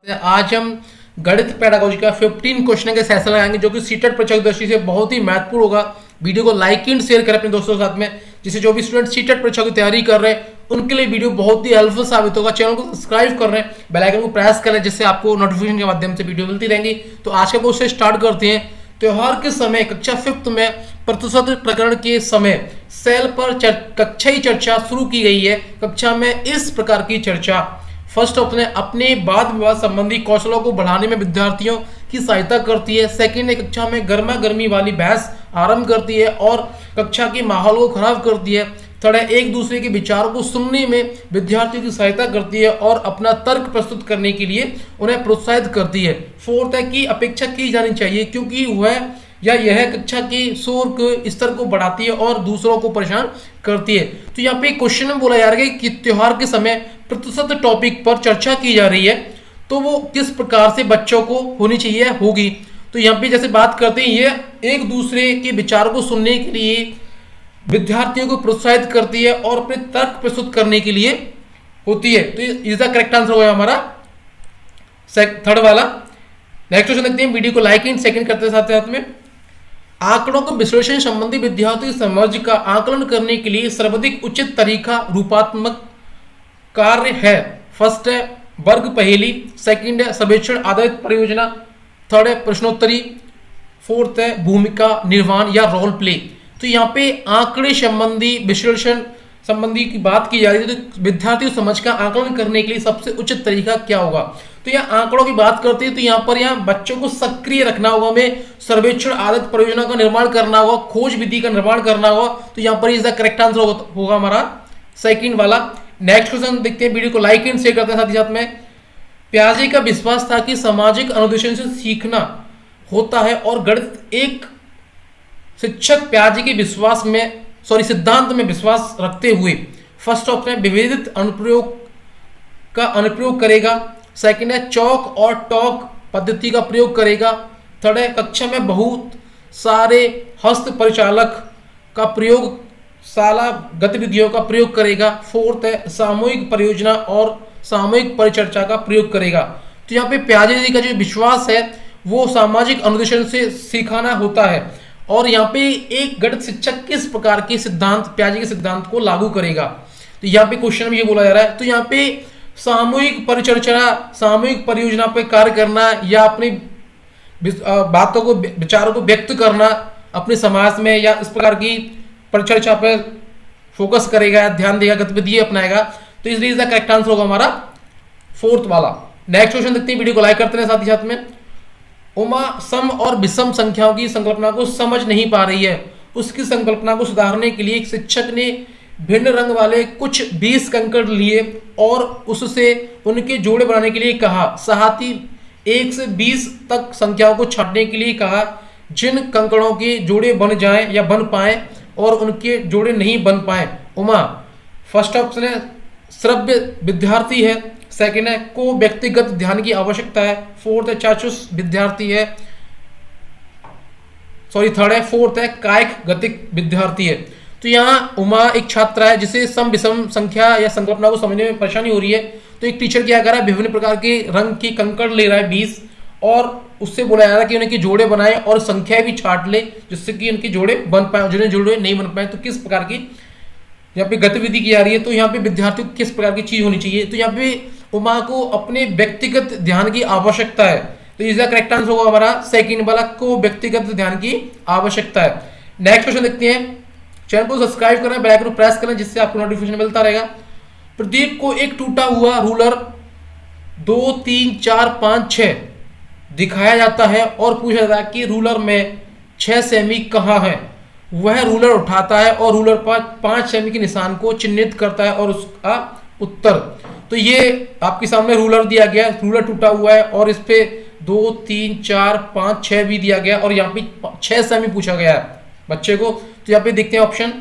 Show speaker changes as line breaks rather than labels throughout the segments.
आज हम गणित पेडागोजी का 15 क्वेश्चन के सेशन लगाएंगे जो कि सीटेट परीक्षा की दृष्टि से बहुत ही महत्वपूर्ण होगा। वीडियो को लाइक एंड शेयर करें अपने दोस्तों के साथ में, जिससे जो भी स्टूडेंट सीटेट परीक्षा की तैयारी कर रहे हैं उनके लिए वीडियो बहुत ही हेल्पफुल साबित होगा। चैनल को सब्सक्राइब कर रहे हैं, बेल आइकन को प्रेस करें, जिससे आपको नोटिफिकेशन के माध्यम से वीडियो मिलती रहेंगी। तो आज का क्वेश्चन स्टार्ट करते हैं। त्योहार के समय कक्षा 5th में प्रतिशत प्रकरण के समय सेल पर कक्षाई चर्चा शुरू की गई है। कक्षा में इस प्रकार की चर्चा। फर्स्ट ऑप्शन है अपने वाद विवाद संबंधी कौशलों को बढ़ाने में विद्यार्थियों की सहायता करती है। सेकंड है कक्षा में गर्मा गर्मी वाली बहस आरंभ करती है और कक्षा के माहौल को खराब करती है। थर्ड है एक दूसरे के विचारों को सुनने में विद्यार्थियों की सहायता करती है और अपना तर्क प्रस्तुत करने के लिए उन्हें प्रोत्साहित करती है। फोर्थ है कि अपेक्षा की जानी चाहिए क्योंकि वह या यह कक्षा के शोर के स्तर को बढ़ाती है और दूसरों को परेशान करती है। तो यहाँ पे क्वेश्चन में बोला जा रहा है कि त्योहार के समय प्रतिशत टॉपिक पर चर्चा की जा रही है, तो वो किस प्रकार से बच्चों को होनी चाहिए होगी। तो यहाँ पे जैसे बात करते हैं, ये एक दूसरे के विचारों को सुनने के लिए विद्यार्थियों को प्रोत्साहित करती है और अपने तर्क प्रस्तुत करने के लिए होती है। तो इज द करेक्ट आंसर होगा हमारा थर्ड वाला। नेक्स्ट क्वेश्चन देखते हैं। वीडियो को लाइक एंड सेकंड करते साथ साथ में आंकड़ों को विश्लेषण संबंधी विद्यार्थियों की समझ का आकलन करने के लिए सर्वाधिक उचित तरीका रूपात्मक कार्य है। फर्स्ट है वर्ग पहेली, सेकंड है सर्वेक्षण आधारित परियोजना, थर्ड है प्रश्नोत्तरी, फोर्थ है भूमिका निर्वहन या रोल प्ले। तो यहाँ पे आंकड़े संबंधी विश्लेषण संबंधी की बात की जा रही है, तो विद्यार्थियों समझ का आकलन करने के लिए सबसे उचित तरीका क्या होगा। तो यहाँ आंकड़ों की बात करते हैं, तो यहाँ पर यहाँ बच्चों को सक्रिय रखना होगा, हमें सर्वेक्षण आधारित परियोजना का निर्माण करना होगा, खोज विधि का निर्माण करना होगा। तो यहाँ पर इसका करेक्ट आंसर होगा हमारा सेकंड वाला। नेक्स्ट क्वेश्चन देखते हैं। वीडियो को लाइक एंड शेयर करते हैं साथ ही साथ में। प्याजे का विश्वास था कि सामाजिक अनुदेशन से सीखना होता है और गणित एक शिक्षक प्याजे के विश्वास में सिद्धांत में विश्वास रखते हुए फर्स्ट ऑप्शन विभेदित अनुप्रयोग का अनुप्रयोग करेगा, सेकंड है चौक और टॉक पद्धति का प्रयोग करेगा, थर्ड है कक्षा में बहुत सारे हस्त परिचालक का प्रयोग शाला गतिविधियों का प्रयोग करेगा, फोर्थ है सामूहिक परियोजना और सामूहिक परिचर्चा का प्रयोग करेगा। तो यहाँ पे प्याजे जी का जो विश्वास है वो सामाजिक अनुदेशन से सिखाना होता है और यहाँ पे एक गणित शिक्षक किस प्रकार के सिद्धांत प्याजे के सिद्धांत को लागू करेगा। तो यहाँ पे क्वेश्चन में ये बोला जा रहा है। तो यहाँ पे सामूहिक परिचर्चा, सामूहिक परियोजना पे कार्य करना या अपनी बातों को विचारों को व्यक्त करना अपने समाज में, या इस प्रकार की परिचर्चा पे फोकस करेगा, ध्यान देगा, गतिविधि अपनाएगा। तो इसलिए इसका करेक्ट आंसर होगा हमारा फोर्थ वाला। नेक्स्ट क्वेश्चन देखते हैं। वीडियो को लाइक करते हैं साथ ही साथ में। उमा सम और विषम संख्याओं की संकल्पना को समझ नहीं पा रही है। उसकी संकल्पना को सुधारने के लिए एक शिक्षक ने भिन्न रंग वाले कुछ 20 कंकड़ लिए और उससे उनके जोड़े बनाने के लिए कहा। साथ ही 1 से 20 तक संख्याओं को छांटने के लिए कहा। जिन कंकड़ों के जोड़े बन जाएं या बन पाए और उनके जोड़े नहीं बन पाए। उमा फर्स्ट ऑप्शन है श्रव्य विद्यार्थी है, सेकंड है को व्यक्तिगत ध्यान की आवश्यकता है, फोर्थ है चाचुस विद्यार्थी है, थर्ड है फोर्थ है कायिक गतिक विद्यार्थी है। तो यहाँ उमा एक छात्रा है जिसे सम विषम संख्या या संकल्पना को समझने में परेशानी हो रही है। तो एक टीचर क्या कर रहा है, विभिन्न प्रकार के रंग की कंकड़ ले रहा है 20 और उससे बोला जा रहा है कि उनके जोड़े बनाए और संख्या भी छाट ले जिससे कि उनके जोड़े बन पाए, जिन्हें जोड़े नहीं बन पाए। तो किस प्रकार की यहाँ पे गतिविधि की जा रही है, तो यहाँ पे विद्यार्थियों को किस प्रकार की चीज होनी चाहिए। तो यहाँ पे उमा को अपने व्यक्तिगत ध्यान की आवश्यकता है। तो इसका करेक्ट आंसर होगा हमारा सेकंड वाला, को व्यक्तिगत ध्यान की आवश्यकता है। नेक्स्ट क्वेश्चन देखते हैं। चैनल को सब्सक्राइब करें, बेल आइकन को प्रेस करें, जिससे आपको नोटिफिकेशन मिलता रहेगा। प्रदीप को एक टूटा हुआ रूलर 2, 3, 4, 5, 6 दिखाया जाता है और पूछा जाता है कि रूलर में 6 सेमी कहाँ है। वह रूलर उठाता है और रूलर पर 5 सेमी के निशान को चिन्हित करता है और उसका उत्तर। तो ये आपके सामने रूलर दिया गया, रूलर टूटा हुआ है और इस पे 2, 3, 4, 5, 6 भी दिया गया और यहाँ पे 6 सेमी पूछा गया है बच्चे को। तो यहाँ पे देखते हैं ऑप्शन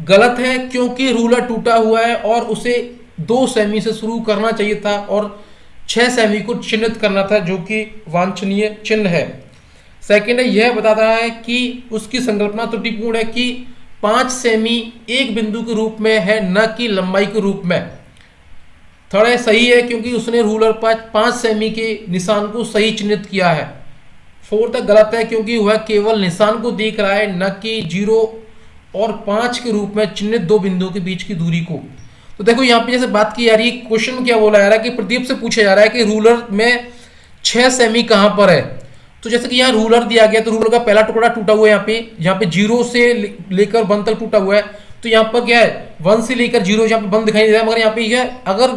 गलत है क्योंकि रूलर टूटा हुआ है और उसे 2 सेमी से शुरू करना चाहिए था और 6 सेमी को चिन्हित करना था, जो कि वांछनीय चिन्ह है। सेकंड है यह बता रहा है कि उसकी संकल्पना त्रुटिपूर्ण है कि 5 सेमी एक बिंदु के रूप में है, न कि लंबाई के रूप में। थर्ड है सही है क्योंकि उसने रूलर पर 5 सेमी के निशान को सही चिन्हित किया है। फोर्थ है गलत है क्योंकि वह केवल निशान को देख रहा है न कि 0 और 5 के रूप में चिन्हित दो बिंदुओं के बीच की दूरी को। तो देखो यहाँ पे जैसे बात की जा रही है, क्वेश्चन में क्या बोला जा रहा है कि प्रदीप से पूछा जा रहा है कि रूलर में 6 सेमी कहाँ पर है। तो जैसे कि यहाँ रूलर दिया गया तो रूलर का पहला टुकड़ा टूटा हुआ है, यहाँ पे 0 से लेकर 1 तक टूटा हुआ है। तो यहाँ पर क्या है 1 से लेकर 0 यहाँ पे 1 दिखाई दे रहा है, मगर यहाँ पे क्या है अगर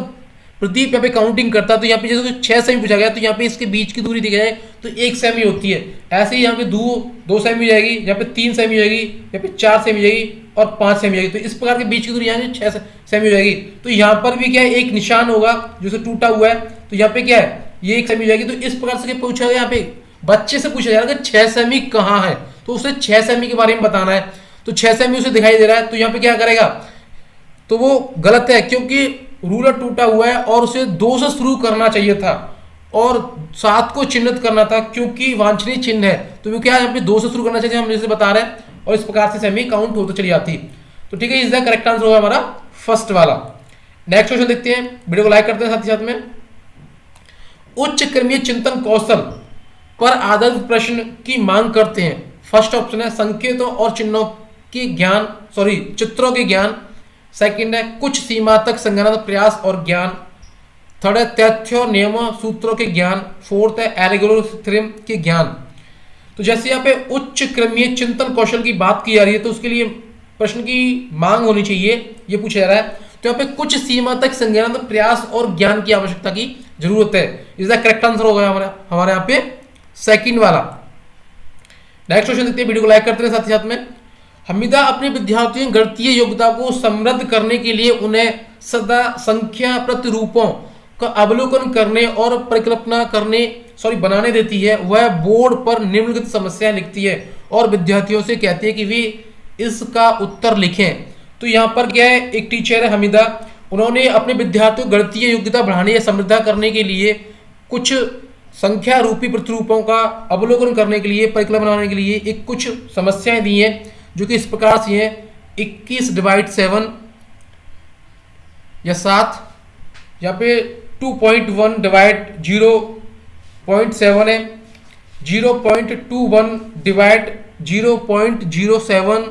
प्रदीप यहाँ पे काउंटिंग करता है तो यहाँ पे जैसे 6 सेमी पूछा गया तो यहाँ पे इसके बीच की दूरी देखी जाए तो 1 सेमी होती है। ऐसे ही यहाँ पे 2 सेमी हो जाएगी, यहाँ पे 3 सेमी हो जाएगी, यहाँ पे 4 सेमी हो जाएगी और 5 सेमी हो जाएगी। तो इस प्रकार के बीच की दूरी यानी 6 सेमी हो जाएगी। तो यहाँ पर भी क्या है एक निशान होगा जो टूटा हुआ है, तो यहाँ पे क्या है ये 1 सेमी हो जाएगी। तो इस प्रकार से पूछा गया, यहाँ पे बच्चे से पूछा जा रहा है कि 6 सेमी कहाँ है, तो उसे 6 सेमी के बारे में बताना है। तो 6 सेमी उसे दिखाई दे रहा है, तो यहाँ पे क्या करेगा, तो वो गलत है क्योंकि रूलर टूटा हुआ है और उसे 2 से शुरू करना चाहिए था और 7 को चिन्हित करना था क्योंकि वांछनीय चिन्ह है। तो वो क्या है यहाँ पे 2 से शुरू करना चाहिए, हम जैसे बता रहे हैं, और इस प्रकार से सेमी काउंट होती चली जाती। तो ठीक है, इसका करेक्ट आंसर होगा हमारा फर्स्ट वाला। नेक्स्ट क्वेश्चन देखते हैं, वीडियो को लाइक करते हैं साथ ही साथ में। उच्च क्रमीय चिंतन कौशल पर आधारित प्रश्न की मांग करते हैं। फर्स्ट ऑप्शन है संकेतों और चिन्हों के ज्ञान, चित्रों के ज्ञान। सेकंड है कुछ सीमा तक संज्ञानात्मक प्रयास और ज्ञान। थर्ड है तथ्यों नियमों सूत्रों के ज्ञान। फोर्थ है एल्गोरिथम थ्योरम के ज्ञान। तो जैसे यहाँ पे उच्च क्रमीय चिंतन कौशल की बात की जा रही है तो उसके लिए प्रश्न की मांग होनी चाहिए, ये पूछा जा रहा है। तो यहाँ पे कुछ सीमा तक संज्ञानात्मक प्रयास और ज्ञान की आवश्यकता की जरूरत है। इसका करेक्ट आंसर होगा हमारे यहाँ पे सेकंड वाला। नेक्स्ट क्वेश्चन देखते हैं, वीडियो को लाइक करते हैं साथ ही साथ में। हमीदा अपने विद्यार्थियों की गणितीय योग्यता को समृद्ध करने के लिए उन्हें सदा संख्या प्रतिरूपों का अवलोकन करने और परिकल्पना बनाने देती है। वह बोर्ड पर निम्नलिखित समस्याएं लिखती है और विद्यार्थियों से कहती है कि वे इसका उत्तर लिखें। तो यहाँ पर क्या है, एक टीचर है हमीदा, उन्होंने अपने विद्यार्थियों को गणितीय योग्यता बढ़ाने या समृद्ध करने के लिए कुछ संख्या रूपी प्रतिरूपों का अवलोकन करने के लिए, परिकल्पना बनाने के लिए एक कुछ समस्याएं दी हैं जो कि इस प्रकार से हैं। 21/7 या 7, यहाँ पे 2.1/0.7 है, 0.21/0.07,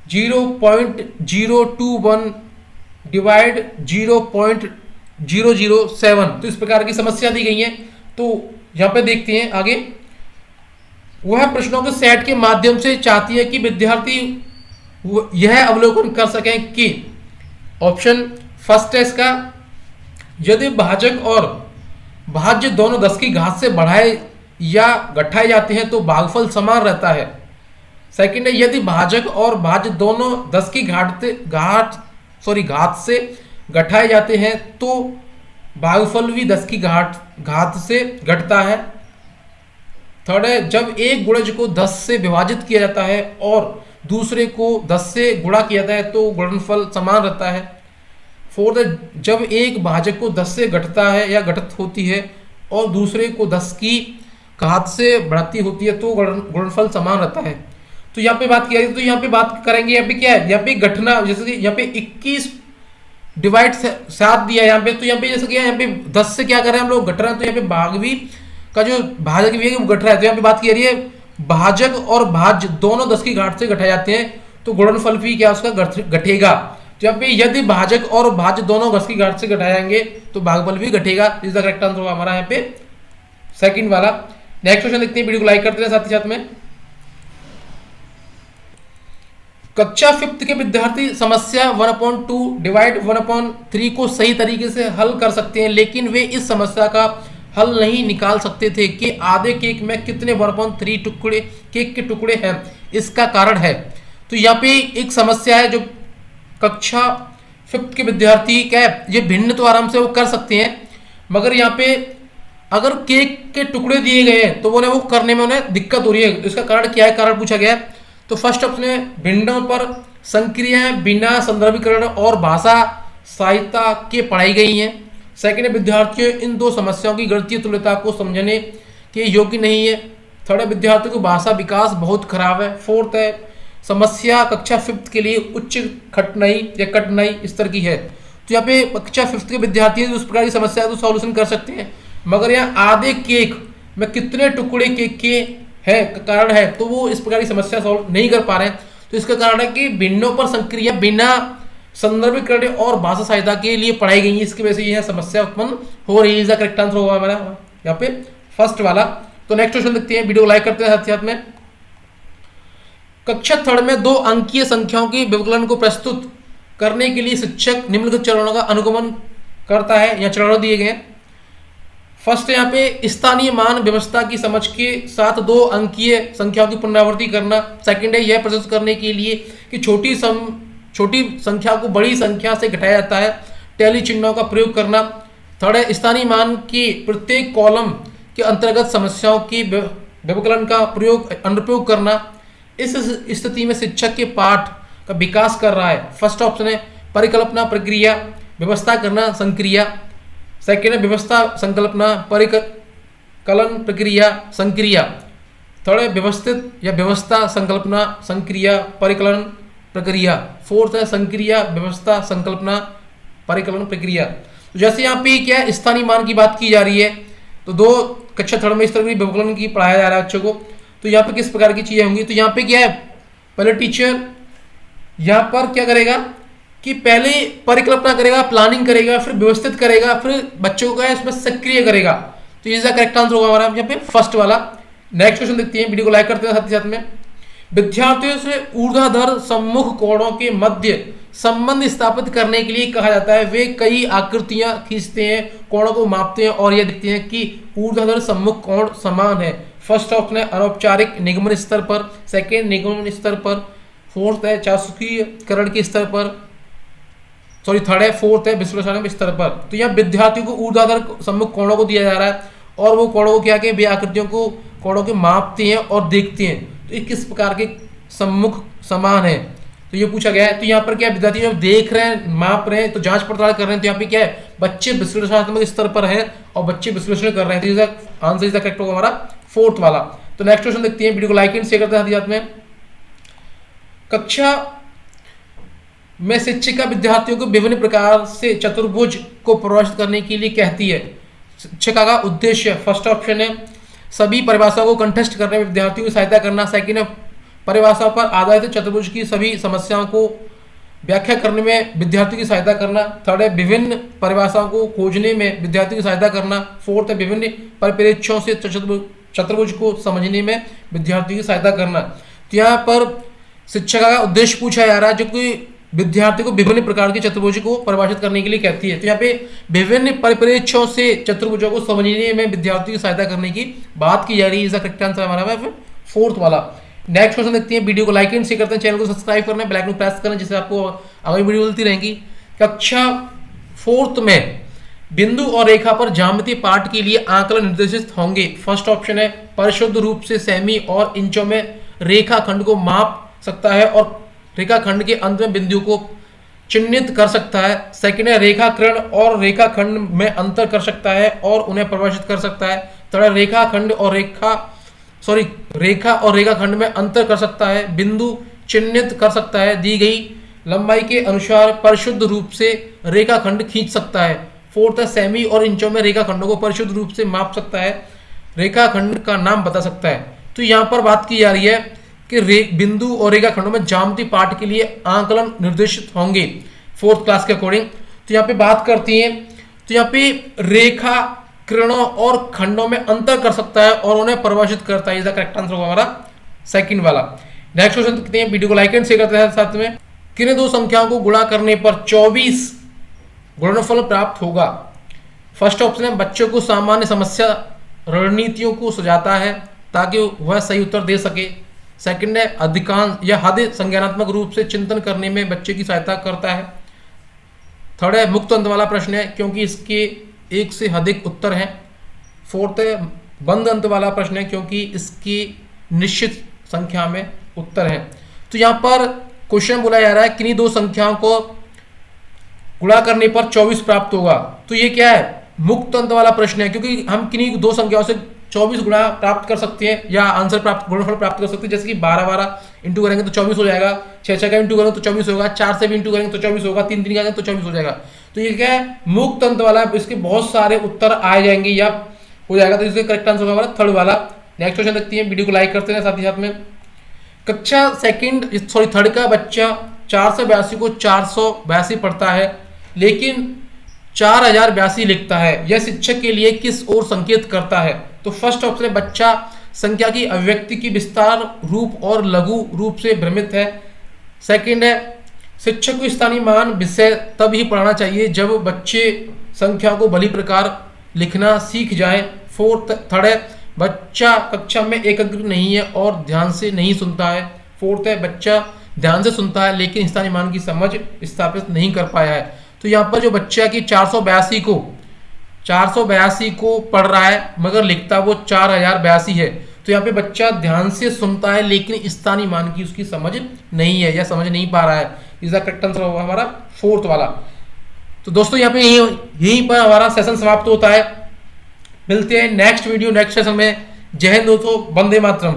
0.021/0.007। तो इस प्रकार की समस्या दी गई है। तो यहाँ पे देखते हैं आगे, वह प्रश्नों के सेट के माध्यम से चाहती है कि विद्यार्थी यह अवलोकन कर सकें कि ऑप्शन फर्स्ट है इसका, यदि भाजक और भाज्य दोनों 10 की घात से बढ़ाए या घटाए जाते हैं तो भागफल समान रहता है। सेकंड है, यदि भाजक और भाज्य दोनों 10 की घात से घटाए जाते हैं तो भागफल भी 10 की घात से घटता है। थर्ड है, जब एक गुणज को 10 से विभाजित किया जाता है और दूसरे को 10 से गुणा किया जाता है तो गुणनफल समान रहता है। फोर्थ है, जब एक भाजक को 10 से घटता है या घटित होती है और दूसरे को 10 की घात से बढ़ती होती है तो गुणनफल समान रहता है। तो यहाँ पे बात किया, तो यहाँ पे बात करेंगे, यहाँ पे क्या है, यहाँ पे घटना, जैसे कि यहाँ पे 21/7 दिया है यहाँ पे, तो यहाँ पे जैसे कि यहाँ पे 10 से क्या कर रहे हैं हम लोग, घट रहे हैं, तो यहाँ पे भाग भी का जो भाजक भी है वो घट रहा है। तो यहाँ पे बात की जा रही है भाजक और भाज्य दोनों 10 की घात से घटाए जाते हैं तो गुणनफल भी क्या उसका घटेगा। तो यहाँ पे यदि भाजक और भाज्य दोनों 10 की घात से घटाए जाएंगे तो भागफल भी घटेगा। इस द करेक्ट आंसर होगा हमारा यहाँ पे सेकंड वाला। नेक्स्ट क्वेश्चन देखते हैं, वीडियो को लाइक करते हैं साथ ही साथ में। कक्षा 5th के विद्यार्थी समस्या 1/2/1/3 को सही तरीके से हल कर सकते हैं, लेकिन वे इस समस्या का हल नहीं निकाल सकते थे कि आधे केक में कितने 1/3 टुकड़े केक के टुकड़े हैं। इसका कारण है, तो यहाँ पे एक समस्या है जो कक्षा 5th के विद्यार्थी क्या है, ये भिन्न तो आराम से वो कर सकते हैं, मगर यहाँ पे अगर केक के टुकड़े दिए गए हैं तो वो करने में उन्हें दिक्कत हो रही है। इसका कारण क्या है, कारण पूछा गया है। तो फर्स्ट ऑप्शन है भिन्नों पर संक्रियाएं बिना संदर्भीकरण और भाषा सहायता के पढ़ाई गई हैं। सेकंड है विद्यार्थियों इन दो समस्याओं की गणितीय तुल्यता को समझने के योग्य नहीं है। थर्ड है विद्यार्थियों को भाषा विकास बहुत खराब है। फोर्थ है समस्या कक्षा 5th के लिए उच्च कठिनाई स्तर की है। तो यहाँ पे कक्षा 5th के विद्यार्थी उस प्रकार की समस्या तो सॉल्यूशन कर सकते हैं, मगर यहाँ आधे केक में कितने टुकड़े केक के है कारण है तो वो इस प्रकार की समस्या सॉल्व नहीं कर पा रहे हैं। तो इसका कारण है कि भिन्नों पर संक्रिया बिना संदर्भीकरण और भाषा सहायता के लिए पढ़ाई गई है, इसकी वजह से यह समस्या उत्पन्न हो रही है। इसका करेक्ट आंसर होगा हमारा यहाँ पे फर्स्ट वाला। तो नेक्स्ट क्वेश्चन देखते हैं, वीडियो लाइक करते हैं साथ साथ में। कक्षा 3 में 2 अंकीय संख्याओं के व्यवकलन को प्रस्तुत करने के लिए शिक्षक निम्नलिखित चरणों का अनुगमन करता है। या चरण दिए गए हैं। फर्स्ट यहाँ पे स्थानीय मान व्यवस्था की समझ के साथ 2 अंकीय संख्याओं की पुनरावृत्ति करना। सेकंड है यह प्रस्तुत करने के लिए कि छोटी संख्या को बड़ी संख्या से घटाया जाता है, टैली चिन्हों का प्रयोग करना। थर्ड है स्थानीय मान के प्रत्येक कॉलम के अंतर्गत समस्याओं के व्यवकलन का अनुप्रयोग करना। इस स्थिति में शिक्षक के पाठ का विकास कर रहा है। फर्स्ट ऑप्शन है परिकल्पना प्रक्रिया, व्यवस्था करना संक्रिया। सेकेंड है व्यवस्था संकल्पना परिकलन प्रक्रिया संक्रिया। थर्ड है व्यवस्थित या व्यवस्था संकल्पना संक्रिया परिकलन प्रक्रिया। फोर्थ है संक्रिया व्यवस्था संकल्पना परिकलन प्रक्रिया। तो जैसे यहाँ पे क्या है स्थानीय मान की बात की जा रही है, तो 2 कक्षा 3 में इस तरह की व्यवकलन की पढ़ाया जा रहा है बच्चों को। तो यहाँ पे किस प्रकार की चीजें होंगी, तो यहाँ पे क्या है पहले टीचर यहाँ पर क्या करेगा कि पहले परिकल्पना करेगा, प्लानिंग करेगा, फिर व्यवस्थित करेगा, फिर बच्चों को इसमें सक्रिय करेगा। तो इसका करेक्ट आंसर होगा हमारा यहाँ पे फर्स्ट वाला। नेक्स्ट क्वेश्चन देखते हैं, वीडियो को लाइक करते हैं साथ ही साथ में। विद्यार्थियों से ऊर्ध्वाधर सम्मुख कोणों के मध्य संबंध स्थापित करने के लिए कहा जाता है। वे कई आकृतियां खींचते हैं, कोणों को मापते हैं और यह देखते हैं कि ऊर्ध्वाधर सम्मुख कोण समान है। फर्स्ट ऑप्शन है अनौपचारिक निगमन स्तर पर, सेकेंड निगमन स्तर पर, फोर्थ है चाशुकीकरण के स्तर पर, थर्ड है फोर्थ है विश्लेषण स्तर पर। तो यहाँ विद्यार्थियों को ऊर्ध्वाधर सम्मुख कोणों को दिया जा रहा है और वो कोणों को क्या कि वे आकृतियों को कोणों के मापते हैं और देखते हैं तो ये किस प्रकार के सम्मुख समान है, तो ये पूछा गया है। तो यहाँ पर क्या विद्यार्थी जब देख रहे हैं, माप रहे हैं, तो जांच पड़ताल कर रहे हैं, तो यहाँ पे क्या है बच्चे विश्लेषणात्मक स्तर पर हैं और बच्चे विश्लेषण कर रहे हैं। तो आंसर इसका करेक्ट होगा हमारा फोर्थ वाला। तो नेक्स्ट क्वेश्चन देखते हैं, वीडियो को लाइक एंड शेयर करते हैं साथ में। कक्षा में शिक्षिका विद्यार्थियों को विभिन्न प्रकार से चतुर्भुज को परिभाषित करने के लिए कहती है। शिक्षिका का उद्देश्य फर्स्ट ऑप्शन है सभी परिभाषाओं को कंठस्थ करने में विद्यार्थियों की सहायता करना। सेकेंड है परिभाषा पर आधारित चतुर्भुज की सभी समस्याओं को व्याख्या करने में विद्यार्थियों की सहायता करना। थर्ड है विभिन्न परिभाषाओं को खोजने में विद्यार्थियों की सहायता करना। फोर्थ है विभिन्न परिप्रेक्ष्यों से चतुर्भुज को समझने में विद्यार्थियों की सहायता करना। तो यहाँ पर शिक्षिका का उद्देश्य पूछा जा रहा है जो कि विद्यार्थी को विभिन्न प्रकार के चतुर्भुज को परिभाषित करने के लिए कहती है। तो यहाँ पे विभिन्न परिप्रेक्ष्यों से चतुर्भुजों को समझने में विद्यार्थियों की सहायता करने की बात की जा रही है। इसका करेक्ट आंसर हमारा फोर्थ वाला। नेक्स्ट क्वेश्चन देखते हैं, वीडियो को लाइक एंड शेयर करते हैं, चैनल को सब्सक्राइब करना है, बेल आइकन प्रेस करना जिससे आपको अगली वीडियो मिलती रहेंगी। कक्षा 4 में बिंदु और रेखा पर ज्यामितीय पाठ के लिए आंकलन निर्देशित होंगे। फर्स्ट ऑप्शन है परिशुद्ध रूप से सेमी और इंचों में रेखाखंड को माप सकता है और रेखाखंड के अंत में बिंदु को चिन्हित कर सकता है। सेकंड है रेखाकरण और रेखाखंड में अंतर कर सकता है और उन्हें परिभाषित कर सकता है। थर्ड रेखाखंड और रेखा और रेखाखंड में अंतर कर सकता है, बिंदु चिन्हित कर सकता है, दी गई लंबाई के अनुसार परिशुद्ध रूप से रेखाखंड खींच सकता है। फोर्थ है सेमी और इंचों में रेखाखंडों को परिशुद्ध रूप से माप सकता है, रेखाखंड का नाम बता सकता है। तो यहाँ पर बात की जा रही है कि बिंदु और रेखाखंडों में ज्यामितीय पाठ के लिए आंकलन निर्देशित होंगे फोर्थ क्लास के अकॉर्डिंग। तो यहाँ पे बात करती है, तो यहाँ पे रेखा किरणों और खंडों में अंतर कर सकता है और उन्हें परिभाषित करता है। इसका करेक्ट आंसर होगा हमारा सेकंड वाला। नेक्स्ट क्वेश्चन देखते हैं, वीडियो को लाइक एंड शेयर करते हैं साथ में। किन्हीं 2 संख्याओं को गुणा करने पर 24 गुणनफल प्राप्त होगा। फर्स्ट ऑप्शन है बच्चों को सामान्य समस्या रणनीतियों को सुझाता है ताकि वह सही उत्तर दे सके। सेकंड है अधिकांश या हद संज्ञानात्मक रूप से चिंतन करने में बच्चे की सहायता करता है। थर्ड है मुक्त अंत वाला प्रश्न है क्योंकि इसके एक से अधिक उत्तर हैं। फोर्थ है बंद अंत वाला प्रश्न है क्योंकि इसकी निश्चित संख्या में उत्तर हैं। तो यहाँ पर क्वेश्चन बोला जा रहा है किन्हीं 2 संख्याओं को गुणा करने पर 24 प्राप्त होगा। तो ये क्या है मुक्त अंत वाला प्रश्न है क्योंकि हम किन्हीं 2 संख्याओं से 24 गुणा प्राप्त कर सकते हैं या आंसर प्राप्त गुणनफल प्राप्त कर सकते हैं। जैसे कि 12 इंटू करेंगे तो 24 हो जाएगा, 6 का इंटू करेंगे तो 24 होगा, 4 से भी इंटू करेंगे तो 24 होगा, 3 करेंगे तो 24 हो जाएगा। तो ये क्या है, मुक्त तंत्र वाला, इसके बहुत सारे उत्तर आ जाएंगे या हो जाएगा। तो इसका करेक्ट आंसर होगा हमारा थर्ड वाला। नेक्स्ट क्वेश्चन देखते हैं, वीडियो को लाइक करते हैं साथ ही साथ में। कक्षा थर्ड का बच्चा 482 को 482 पढ़ता है लेकिन 4082 लिखता है, यह शिक्षक के लिए किस ओर संकेत करता है? तो फर्स्ट ऑप्शन है, बच्चा संख्या की अभिव्यक्ति की विस्तार रूप और लघु रूप से भ्रमित है। सेकंड है, शिक्षक को स्थानीय मान विषय तब ही पढ़ाना चाहिए जब बच्चे संख्या को भली प्रकार लिखना सीख जाए। थर्ड है, बच्चा कक्षा में एकाग्र नहीं है और ध्यान से नहीं सुनता है। फोर्थ है, बच्चा ध्यान से सुनता है लेकिन स्थानीय मान की समझ स्थापित नहीं कर पाया है। तो यहाँ पर जो बच्चा की 482 को पढ़ रहा है मगर लिखता वो 4082 है, तो यहाँ पे बच्चा ध्यान से सुनता है लेकिन स्थानीय मान की उसकी समझ नहीं है या समझ नहीं पा रहा है। इसका करेक्ट आंसर होगा हमारा फोर्थ वाला। तो दोस्तों यहाँ पे यहीं पर हमारा सेशन समाप्त होता है। मिलते हैं नेक्स्ट वीडियो नेक्स्ट सेशन में। जय हिंद दोस्तों, वंदे मातरम।